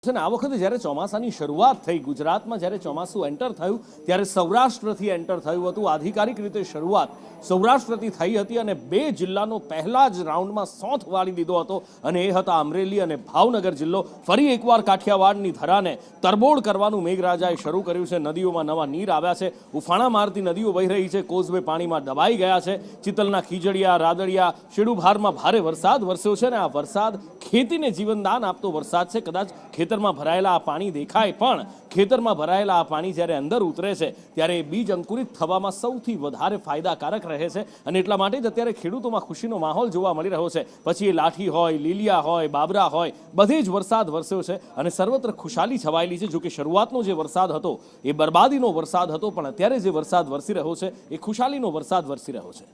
આ વખતે જ્યારે ચોમાસાની શરૂઆત થઈ ગુજરાતમાં જ્યારે ચોમાસું એન્ટર થયું ત્યારે સૌરાષ્ટ્રથી એન્ટર થયું હતું। આધિકારિક રીતે શરૂઆત સૌરાષ્ટ્રથી થઈ હતી અને બે જિલ્લાનો પહેલા જ રાઉન્ડમાં સોંથ વાળી દીધો હતો અને એ હતા અમરેલી અને ભાવનગર જિલ્લો। ફરી એકવાર કાઠિયાવાડની ધરાને તરબોળ કરવાનું મેઘરાજાએ શરૂ કર્યું છે। નદીઓમાં નવા નીર આવ્યા છે, ઉફાણા મારતી નદીઓ વહી રહી છે, કોઝવે પાણીમાં દબાઈ ગયા છે। ચિતલના ખીજડીયા, રાદડિયા, શેડુભારમાં ભારે વરસાદ વરસ્યો છે અને આ વરસાદ ખેતીને જીવનદાન આપતો વરસાદ છે। કદાચ ખેતરમાં ભરાયેલા આ પાણી દેખાય પણ ખેતરમાં ભરાયેલા આ પાણી જ્યારે અંદર ઉતરે છે ત્યારે બીજ અંકુરિત થવામાં સૌથી વધારે ફાયદાકારક રહે છે અને એટલા માટે જ અત્યારે ખેડૂતોમાં ખુશીનો માહોલ જોવા મળી રહ્યો છે। પછી એ લાઠી હોય, લીલિયા હોય, બાબરા હોય, બધે જ વરસાદ વરસ્યો છે અને સર્વત્ર ખુશાલી છવાયેલી છે। જો કે શરૂઆતનો જે વરસાદ હતો એ બરબાદીનો વરસાદ હતો, પણ અત્યારે જે વરસાદ વરસી રહ્યો છે એ ખુશાલીનો વરસાદ વરસી રહ્યો છે।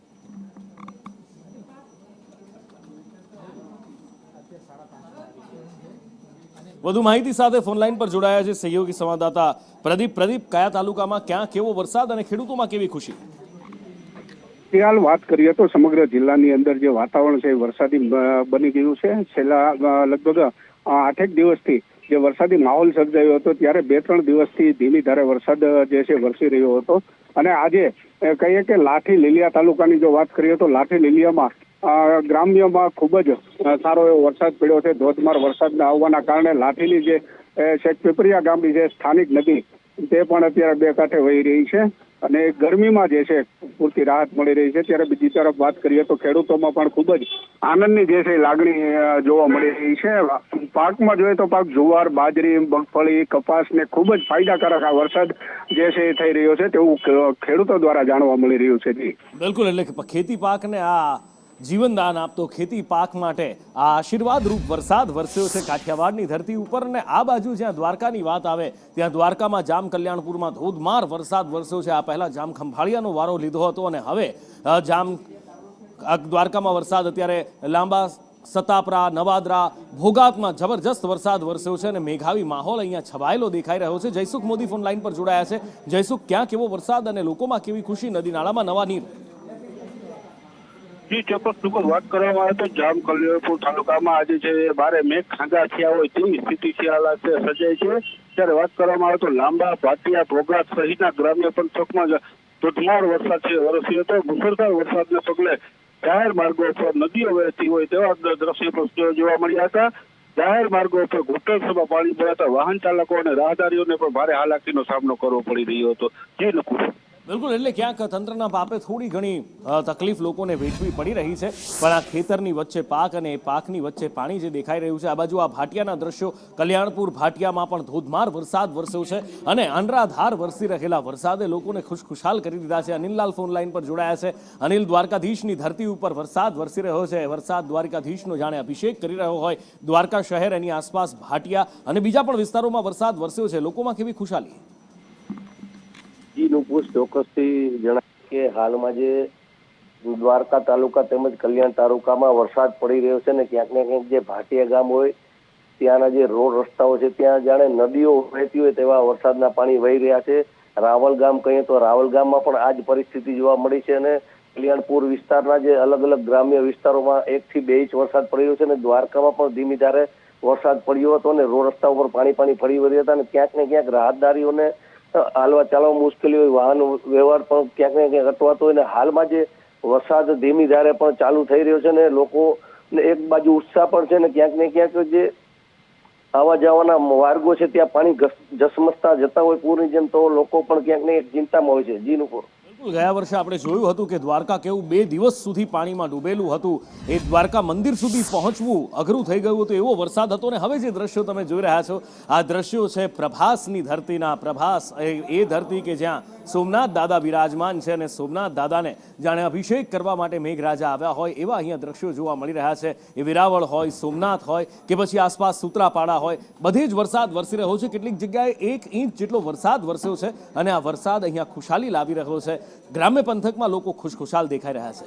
વધુ માહિતી સાથે ફોનલાઈન પર જોડાયા છે સહયોગી સંવાદદાતા પ્રદીપ। કયા તાલુકામાં ક્યાં કેવો વરસાદ અને ખેડૂતોમાં કેવી ખુશી? હાલ વાત કરીએ તો સમગ્ર જિલ્લાની અંદર જે વાતાવરણ છે વરસાદી બની ગયું છે। છેલ્લા લગભગ 8 દિવસથી જે વરસાદી માહોલ સર્જાયો હતો ત્યારે 2-3 દિવસથી ધીમી ધારે વરસાદ જે છે વરસી રહ્યો હતો અને આજે કહીએ કે લાઠી લીલિયા તાલુકાની જો વાત કરીએ તો લાઠી લીલિયામાં ગ્રામ્યમાં ખૂબ જ સારો એવો વરસાદ પડ્યો છે। ધોધમાર વરસાદ આવવાના કારણે લાઠીની જે શેખ પીપરિયા ગામની જે સ્થાનિક નદી તે પણ અત્યારે બે કાંઠે વહી રહી છે અને ગરમીમાં જે છે પૂરતી રાહત મળી રહી છે। ત્યારે બીજી તરફ વાત કરીએ તો ખેડૂતોમાં પણ ખૂબ જ આનંદની જે છે લાગણી જોવા મળી રહી છે। પાકમાં જોઈએ તો પાક જુવાર, બાજરી, મગફળી, કપાસ ને ખૂબ જ ફાયદાકારક આ વરસાદ જે છે થઈ રહ્યો છે તેવું ખેડૂતો દ્વારા જાણવા મળી રહ્યું છે। જી બિલકુલ, એટલે કે ખેતી પાકને આ જીવનદાન આપતો ખેતી પાક માટે આ આશીર્વાદ રૂપ વરસાદ વરસ્યો છે કાઠિયાવાડની ધરતી ઉપર। અને આ બાજુ જ્યાં દ્વારકાની વાત આવે ત્યાં દ્વારકામાં જામ કલ્યાણપુરમાં ધોધમાર વરસાદ વરસ્યો છે। આ પહેલા જામ ખંભાળિયાનો વારો લીધો હતો અને હવે દ્વારકામાં વરસાદ અત્યારે લાંબા, સતાપરા, નવાદરા, ભોગાતમાં જબરજસ્ત વરસાદ વરસ્યો છે અને મેઘાવી માહોલ અહીંયા છવાયેલો દેખાઈ રહ્યો છે। જયસુખ મોદી ફોન લાઈન પર જોડાયા છે। જયસુખ, ક્યાં કેવો વરસાદ અને લોકોમાં કેવી ખુશી? નદી નાળામાં નવા નીર? જી ચોક્કસ વાત કરવામાં આવે તો જામ કલ્યાણપુર તાલુકામાં આજે જે બારે મેઘ ખાંગા થયા હોય તેવી સ્થિતિ સર્જાય છે। ત્યારે વાત કરવામાં આવે તો લાંબા, ભાટિયા, ભોગાત સહિતના ગ્રામ્ય પંથકમાં ધોધમાર વરસાદ છે વરસ્યો હતો। મુસળધાર વરસાદને પગલે જાહેર માર્ગો પર નદીઓ વહેતી હોય તેવા દ્રશ્યો પણ જોવા મળ્યા હતા। જાહેર માર્ગો પર ઘૂંટણસમાં પાણી ભરાતા વાહન ચાલકો અને રાહદારીઓને પણ ભારે હાલાકીનો સામનો કરવો પડી રહ્યો હતો। જી નુકુર। બિલકુલ, એટલે ક્યાંક તંત્રના પાપે થોડી ઘણી તકલીફ લોકોને વેઠવી પડી રહી છે, પણ આ ખેતરની વચ્ચે પાક અને એ પાકની વચ્ચે પાણી જે દેખાઈ રહ્યું છે, આ બાજુ આ ભાટિયાના દ્રશ્યો, કલ્યાણપુર ભાટિયામાં પણ ધોધમાર વરસાદ વરસ્યો છે અને અનરાધાર વરસી રહેલા વરસાદે લોકોને ખુશખુશાલ કરી દીધા છે। અનિલલાલ ફોન લાઈન પર જોડાયા છે। અનિલ, દ્વારકાધીશની ધરતી ઉપર વરસાદ વરસી રહ્યો છે, વરસાદ દ્વારકાધીશનો જાણે અભિષેક કરી રહ્યો હોય। દ્વારકા શહેર, એની આસપાસ ભાટિયા અને બીજા પણ વિસ્તારોમાં વરસાદ વરસ્યો છે, લોકોમાં કેવી ખુશાલી? ચોક્કસથી જણાય કે હાલમાં જે દ્વારકા તાલુકા તેમજ કલ્યાણ તાલુકામાં વરસાદ પડી રહ્યો છે ને ક્યાંક ને ક્યાંક જે ભાટિયા ગામ હોય ત્યાંના જે રોડ રસ્તાઓ છે ત્યાં જાણે નદીઓ વહેતી હોય તેવા વરસાદના પાણી વહી રહ્યા છે। રાવલ ગામ કહીએ તો રાવલ ગામમાં પણ આ જ પરિસ્થિતિ જોવા મળી છે અને કલ્યાણપુર વિસ્તારના જે અલગ અલગ ગ્રામ્ય વિસ્તારોમાં 1 થી 2 ઇંચ વરસાદ પડી રહ્યો છે અને દ્વારકામાં પણ ધીમી ધારે વરસાદ પડ્યો હતો અને રોડ રસ્તા ઉપર પાણી ફરી વળ્યા હતા અને ક્યાંક ને ક્યાંક રાહતદારીઓને હાલવા ચાલવા મુશ્કેલી હોય, વાહન વ્યવહાર પણ ક્યાંક ને ક્યાંક અટવાતો હોય અને હાલમાં જે વરસાદ ધીમી ધારે પણ ચાલુ થઈ રહ્યો છે ને લોકોને એક બાજુ ઉત્સાહ પણ છે ને ક્યાંક ને ક્યાંક જે આવવા જવાના માર્ગો છે ત્યાં પાણી ધસમસતા જતા હોય પૂરની જેમ, તો લોકો પણ ક્યાંક ને ક્યાંક ચિંતામાં હોય છે। જી નુકુર। ગયા વર્ષે આપણે જોયું હતું કે દ્વારકા કેવું 2 દિવસ સુધી પાણીમાં ડૂબેલું હતું, એ દ્વારકા મંદિર સુધી પહોંચવું અઘરું થઈ ગયું હતું, એવો વરસાદ હતો ને હવે જે દ્રશ્યો તમે જોઈ રહ્યા છો આ દ્રશ્યો છે પ્રભાસની ધરતીના। પ્રભાસ એ ધરતી કે જ્યાં સોમનાથ દાદા બિરાજમાન છે અને સોમનાથ દાદાને જાણે અભિષેક કરવા માટે મેઘરાજા આવ્યા હોય એવા અહીંયા દ્રશ્યો જોવા મળી રહ્યા છે। એ વેરાવળ હોય, સોમનાથ હોય કે પછી આસપાસ સૂત્રાપાડા હોય, બધે જ વરસાદ વરસી રહ્યો છે। કેટલીક જગ્યાએ 1 ઇંચ જેટલો વરસાદ વરસ્યો છે અને આ વરસાદ અહીંયા ખુશાલી લાવી રહ્યો છે। ગ્રામ્ય પંથકમાં લોકો ખુશખુશાલ દેખાઈ રહ્યા છે।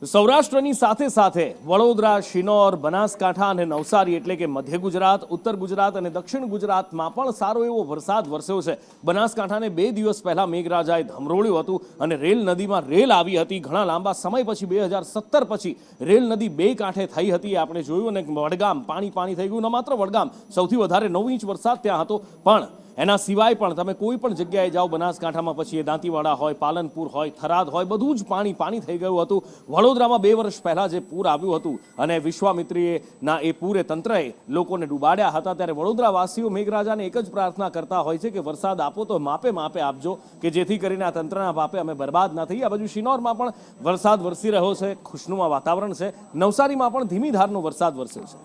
સૌરાષ્ટ્રની સાથે સાથે વડોદરા, શિનોર, બનાસકાંઠા અને નવસારી એટલે કે મધ્ય ગુજરાત, ઉત્તર ગુજરાત અને દક્ષિણ ગુજરાતમાં પણ સારો એવો વરસાદ વરસ્યો છે. બનાસકાંઠાને 2 દિવસ પહેલા મેઘરાજાએ ધમરોળ્યું હતું અને રેલ નદીમાં રેલ આવી હતી. ઘણા લાંબા સમય પછી 2017 પછી રેલ નદી 2 કાંઠે થઈ હતી. આપણે જોયું અને વડગામ પાણી થઈ ગયું. ન માત્ર વડગામ, સૌથી વધારે 9 ઇંચ વરસાદ ત્યાં હતો. પણ એના સિવાય પણ તમે કોઈ પણ જગ્યાએ જાઓ બનાસકાંઠામાં, પછી એ દાંતીવાડા હોય, પાલનપુર હોય, થરાદ હોય, બધું જ પાણી થઈ ગયું હતું. વડોદરામાં 2 વર્ષ પહેલા જે પૂર આવ્યું હતું અને વિશ્વામિત્રીના એ પૂરે તંત્રએ લોકોને ડૂબાડ્યા હતા, ત્યારે વડોદરાવાસીઓ મેઘરાજાને એક જ પ્રાર્થના કરતા હોય છે કે વરસાદ આપો તો માપે આપજો, કે જેથી કરીને આ તંત્રના પાપે અમે બરબાદ ના થઈએ. આ બાજુ શિનોરમાં પણ વરસાદ વરસી રહ્યો છે, ખુશનુમા વાતાવરણ છે. નવસારીમાં પણ ધીમી ધારનો વરસાદ વરસ્યો છે.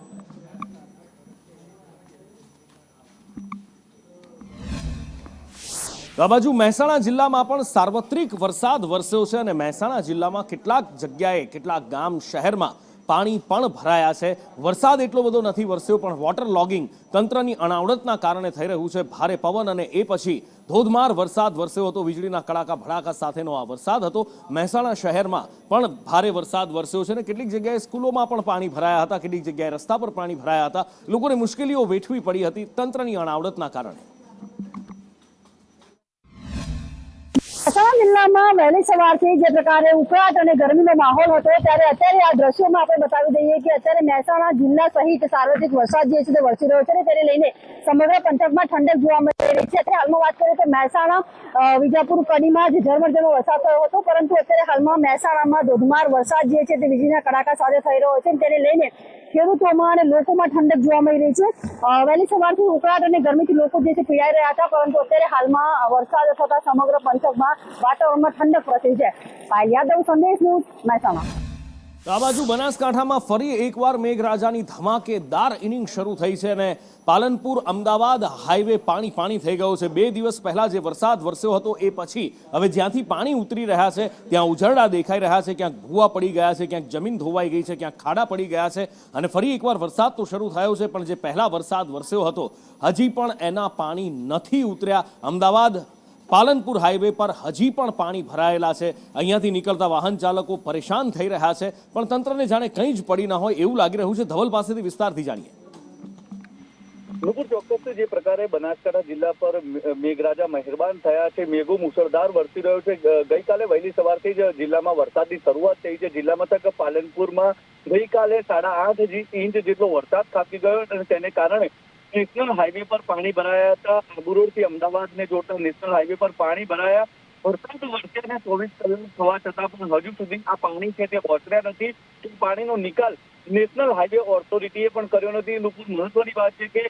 આ બાજુ મહેસાણા જિલ્લામાં પણ સાર્વત્રિક વરસાદ વરસ્યો છે અને મહેસાણા જિલ્લામાં કેટલાક જગ્યાએ, કેટલાક ગામ, શહેરમાં પાણી પણ ભરાયા છે. વરસાદ એટલો બધો નથી વરસ્યો, પણ વોટર લોગિંગ તંત્રની અણાવડતના કારણે થઈ રહ્યું છે. ભારે પવન અને એ પછી ધોધમાર વરસાદ વરસ્યો હતો. વીજળીના કડાકા ભડાકા સાથેનો આ વરસાદ હતો. મહેસાણા શહેરમાં પણ ભારે વરસાદ વરસ્યો છે અને કેટલીક જગ્યાએ સ્કૂલોમાં પણ પાણી ભરાયા હતા, કેટલીક જગ્યાએ રસ્તા પર પાણી ભરાયા હતા. લોકોને મુશ્કેલીઓ વેઠવી પડી હતી તંત્રની અણાવડતના કારણે. મહેસાણા જિલ્લામાં વહેલી સવારથી જે પ્રકારે ઉકળાટ અને ગરમીનો માહોલ હતો, ત્યારે અત્યારે આ દ્રશ્યોમાં આપણે બતાવી દઈએ કે અત્યારે મહેસાણા જિલ્લા સહિત સાર્વત્રિક વરસાદ જે છે તે વરસી રહ્યો છે. તેને લઈને સમગ્ર પંથકમાં ઠંડક જોવા મળી રહી છે. અત્યારે હાલમાં વાત કરીએ તો મહેસાણા, વિજાપુર, કડીમાં જે ઝરમર વરસાદ થયો હતો, પરંતુ અત્યારે હાલમાં મહેસાણામાં ધોધમાર વરસાદ જે છે તે વીજળીના કડાકા સાથે થઈ રહ્યો છે. તેને લઈને ખેડૂતોમાં અને લોકોમાં ઠંડક જોવા મળી રહી છે. વહેલી સવારથી ઉકળાટ અને ગરમીથી લોકો જે છે પીડાઈ રહ્યા હતા, પરંતુ અત્યારે હાલમાં વરસાદ થતા સમગ્ર પંથકમાં વાતાવરણમાં ઠંડક પ્રસરી છે. યાદવ, સંદેશ ન્યૂઝ, મહેસાણા. આ બાજુ બનાસકાંઠામાં ફરી એકવાર મેઘરાજાની ધમાકેદાર ઇનિંગ શરૂ થઈ છે અને પાલનપુર અમદાવાદ હાઈવે પાણી થઈ ગયો છે. 2 દિવસ પહેલા જે વરસાદ વરસ્યો હતો એ પછી હવે જ્યાંથી પાણી ઉતરી રહ્યા છે ત્યાં ઉજરડા દેખાઈ રહ્યા છે, ક્યાંક ભૂવા પડી ગયા છે, ક્યાંક જમીન ધોવાઈ ગઈ છે, ક્યાંક ખાડા પડી ગયા છે અને ફરી એકવાર વરસાદ તો શરૂ થયો છે, પણ જે પહેલા વરસાદ વરસ્યો હતો હજી પણ એના પાણી નથી ઉતર્યા. અમદાવાદ પાલનપુર હાઈવે પર હજી પણ પાણી ભરાયેલા છે. અહીંયાથી નીકળતા વાહન ચાલકો પરેશાન થઈ રહ્યા છે, પણ તંત્રને જાણે કંઈ જ પડી ન હોય એવું લાગી રહ્યું છે. ધવલ પાસેથી વિસ્તારથી જાણીએ. નુપુર, ચોક્કસ જે પ્રકારે બનાસકાંઠા જિલ્લા પર મેઘરાજા મહેરબાન થયા છે, મેઘો મુશળધાર વરસી રહ્યો છે. ગઈકાલે વહેલી સવારથી જ જિલ્લામાં વરસાદની શરૂઆત થઈ છે. જિલ્લા મથક પાલનપુરમાં ગઈકાલે 8.5 ઇંચ જેટલો વરસાદ ખાબકી ગયો અને તેને કારણે નેશનલ હાઈવે પર પાણી ભરાયા હતા. આબુ રોડથી અમદાવાદને જોડતા નેશનલ હાઈવે પર પાણી ભરાયા. વરસાદ વરસ્યાને 24 કલાક થવા છતાં પણ હજુ સુધી આ પાણી છે તે પહોંચ્યા નથી. પાણીનો નિકાલ નેશનલ હાઈવે ઓથોરિટીએ પણ કર્યો નથી. મહત્વની વાત છે કે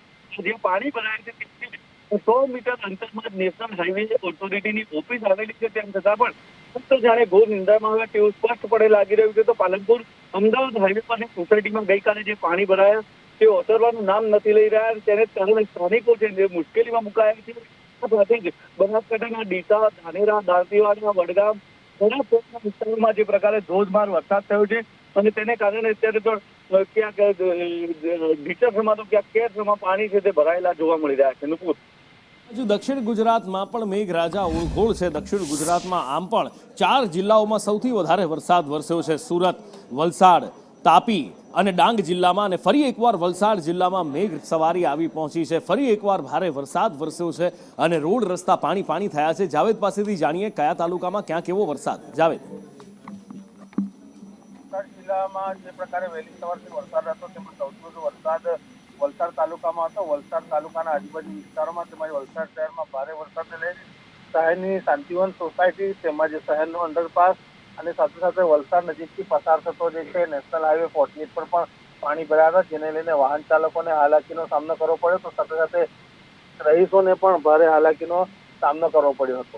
જે પાણી ભરાય છે તે 100 મીટર અંતરમાં જ નેશનલ હાઈવે ઓથોરિટીની ઓફિસ આવેલી છે, તેમ છતાં પણ ફક્ત જાણે ઘોર નિંદામાં આવે તેવું સ્પષ્ટપણે લાગી રહ્યું છે. તો પાલનપુર અમદાવાદ હાઈવે પરની સોસાયટીમાં ગઈકાલે જે પાણી ભરાયા તે ઓસરવાનું નામ નથી લઈ રહ્યા. તેને કારણે સ્થાનિકો છે જે મુશ્કેલીમાં મુકાયા છે. આ સાથે જ બનાસકાંઠાના ડીસા, ધાનેરા, દાંતીવાડા, વડગામ ઘણા વિસ્તારોમાં જે પ્રકારે ધોધમાર વરસાદ થયો છે અને તેને કારણે અત્યારે તો ક્યાંક ઢીચરમાં તો ક્યાંક કેરમાં પાણી છે તે ભરાયેલા જોવા મળી રહ્યા છે. નુપુર, હજુ દક્ષિણ ગુજરાતમાં પણ મેઘરાજા ઓળઘોળ છે. દક્ષિણ ગુજરાતમાં આમ પણ 4 જિલ્લાઓમાં સૌથી વધારે વરસાદ વરસ્યો છે. સુરત, વલસાડ, તાપી અને ડાંગ જિલ્લામાં, અને ફરી એકવાર વલસાડ જિલ્લામાં મેઘ સવારી આવી પહોંચી છે. ફરી એકવાર ભારે વરસાદ વરસ્યો છે અને રોડ રસ્તા પાણી થયા છે. જાવેદ પાસેથી જાણીએ કયા તાલુકામાં ક્યાં કેવો વરસાદ. જાવેદ. વલસાડ જિલ્લામાં જે પ્રકારે વહેલી સવારથી વરસાદ હતો તેમાં સૌથી વધુ વરસાદ વલસાડ તાલુકામાં હતો. વલસાડ તાલુકાના આજુબાજુ વિસ્તારોમાં તેમજ વલસાડ શહેરમાં ભારે વરસાદને લઈને શહેરની શાંતિવન સોસાયટી તેમજ શહેરનો અંડરપાસ અને સાથે સાથે વલસાડ નજીકથી પસાર થતો જે છે નેશનલ હાઈવે 48 પર પણ પાણી ભર્યા હતા, જેને લઈને વાહન ચાલકોને હાલાકીનો સામનો કરવો પડ્યો. તો સાથે સાથે રહીશોને પણ ભારે હાલાકીનો સામનો કરવો પડ્યો હતો.